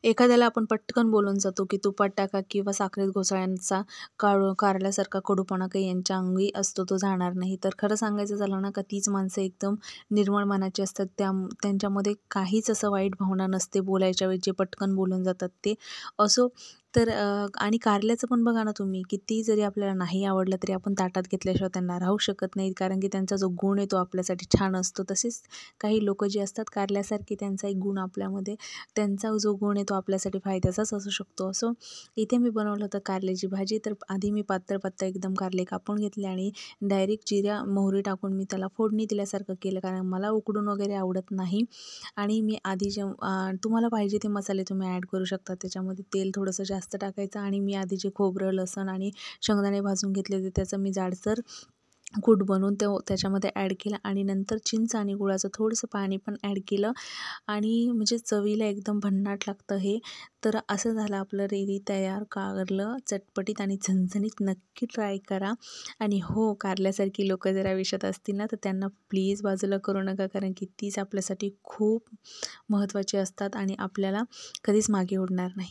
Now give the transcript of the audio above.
एखाद्याला आपण पटकन बोलून जातो की तुपात टाका किंवा साखरेत घोसाळ्यांचा कारल्यासारखा कडूपणा काही यांच्या अंगी असतो, तो जाणार नाही. तर खरं सांगायचं झालं ना, का तीच माणसं एकदम निर्मळ मनाची असतात. त्यांच्यामध्ये काहीच असं वाईट भावना नसते, बोलायच्या वेळी जे पटकन बोलून जातात ते. असो तर आणि कारल्याचं पण बघा ना तुम्ही, किती जरी आपल्याला नाही आवडलं तरी आपण ताटात घेतल्याशिवाय त्यांना राहू शकत नाही, कारण की त्यांचा जो गुण आहे तो आपल्यासाठी छान असतो. तसेच काही लोकं जे असतात कारल्यासारखे, त्यांचा एक गुण आपल्यामध्ये, त्यांचा जो गुण आहे तो आपल्यासाठी फायद्याचाच असू शकतो. असो इथे मी बनवलं होतं कारल्याची भाजी. तर आधी मी पातळ पातळ एकदम कारले कापून घेतले आणि डायरेक्ट जिरा मोहरी टाकून मी त्याला फोडणी दिल्यासारखं केलं, कारण मला उकडून वगैरे आवडत नाही. आणि मी आधी तुम्हाला पाहिजे ते मसाले तुम्ही ॲड करू शकता. त्याच्यामध्ये तेल थोडंसं जास्त टाकायचं आणि मी आधी जे खोबरं, लसूण आणि शेंगदाणे भाजून घेतले होते त्याचं मी जाडसर कूट बनवून त्याच्यामध्ये ॲड केलं आणि नंतर चिंच आणि गुळाचं थोडंसं पाणी पण ॲड केलं आणि म्हणजे चवीला एकदम भन्नाट लागतं हे. तर असं झालं आपलं रेडी तयार कारलं चटपटीत आणि झणझणीत. नक्की ट्राय करा. आणि हो, कारल्यासारखी लोकं जर आयुष्यात असतील ना, तर त्यांना प्लीज बाजूला करू नका, कारण की तीच आपल्यासाठी खूप महत्त्वाची असतात आणि आपल्याला कधीच मागे ओढणार नाही.